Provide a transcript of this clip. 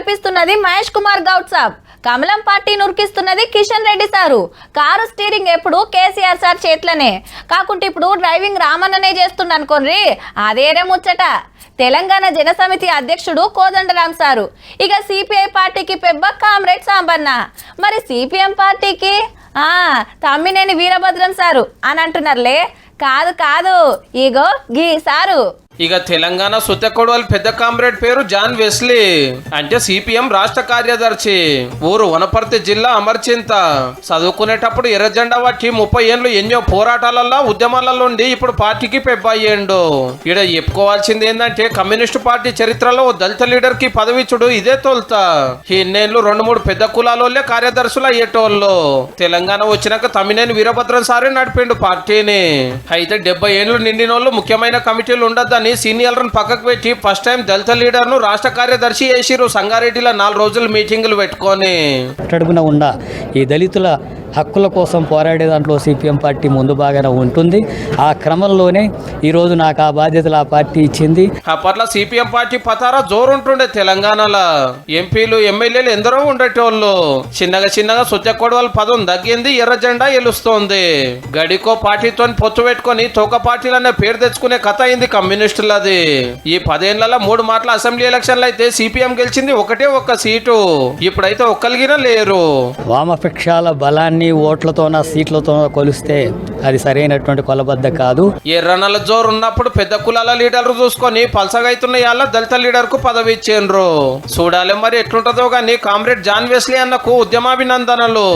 నడిపిస్తున్నది మహేష్ కుమార్ గౌడ్ సాబ్, కమలం పార్టీ నురికిస్తున్నది Kishan Reddy sir. Car steering ఎప్పుడు కేసీఆర్ సార్ చేతిలోనే కాకుంటే ఇప్పుడు డ్రైవింగ్ రామన్ననే చేస్తుండ అనుకోండి. అదేరే ముచ్చట. తెలంగాణ జనసమితి అధ్యక్షుడు కోదండరాం సారు, ఇక సిపిఐ పార్టీకి పెబ్బ కామ్రేడ్ సాంబన్న, మరి సిపిఎం పార్టీకి తమ్మినేని వీరభద్రం సారు అని అంటున్నారులే. కాదు కాదు, ఇగో గీ సారు. ఇక తెలంగాణ సుత్తెకొడవలి పెద్ద కామ్రేడ్ పేరు జాన్ వెస్లీ, అంటే సిపిఎం రాష్ట్ర కార్యదర్శి, ఊరు వనపర్తి జిల్లా అమర్చింత. చదువుకునేటప్పుడు ఎర్రజెండా పట్టి 30 ఏళ్ళు ఎన్నో పోరాటాలలో ఉద్యమాలలో ఉండి ఇప్పుడు పార్టీకి పెబ్బయ్యేండు. ఈడ చెప్పుకోవాల్సింది ఏంటంటే కమ్యూనిస్టు పార్టీ చరిత్రలో దళిత లీడర్ కి పదవిచ్చుడు ఇదే తొలుత. ఇన్నేళ్ళు 2-3 పెద్ద కులాలోళ్ళే కార్యదర్శులు అయ్యేటోళ్ళు. తెలంగాణ వచ్చినాక తమ్మినేని వీరభద్రం సారే నడిపిండు పార్టీని. అయితే 70 ఏళ్ళు నిండినోళ్ళు ముఖ్యమైన కమిటీలు ఉండద్దని సీనియర్లను పక్కకు పెట్టి ఫస్ట్ టైం దళిత లీడర్ ను రాష్ట్ర కార్యదర్శి చేసిరు. సంగారెడ్డిలో 4 రోజులు మీటింగులు పెట్టుకొని అడుగున ఉన్న ఈ దళితుల హక్కుల కోసం పోరాడే దాంట్లో సిపిఎం పార్టీ ముందు బాగానే ఉంటుంది. ఆ క్రమంలోనే ఈరోజు నాకు ఆ బాధ్యతలు ఆ పార్టీ ఇచ్చింది. అప్పట్లో సిపిఎం పార్టీ పతారా జోరుంటుండే తెలంగాణలో. ఎంపీలు ఎమ్మెల్యేలు ఎందరో ఉండేటోళ్ళు. చిన్నగా సుత్తెకొడవలి పదం తగ్గింది, ఎర్ర జెండా ఎలుస్తోంది. గడికో పార్టీతో పొత్తు పెట్టుకుని తోక పార్టీలనే పేరు తెచ్చుకునే కథ అయింది కమ్యూనిస్టులది. ఈ 10 ఏళ్లలో 3 మాటల అసెంబ్లీ ఎలక్షన్లు అయితే సిపిఎం గెలిచింది ఒకటే ఒక్క సీటు. ఇప్పుడైతే ఒక్కలిగినా లేరు. వామపక్షాల బలాన్ని ఓట్లతోన సీట్లతోన కొలిస్తే అది సరైనటువంటి కొలబద్ద కాదు. ఎర్రనల జోరు ఉన్నప్పుడు పెద్ద కులాల లీడర్లు చూసుకొని పలసగైతున్న యాళ్ళ దళిత లీడర్ కు పదవి ఇచ్చేండ్రు. చూడాలి మరి ఎట్లుంటదో గానీ కామ్రేడ్ జాన్ వెస్లీ అన్నకు ఉద్యమాభినందనలు.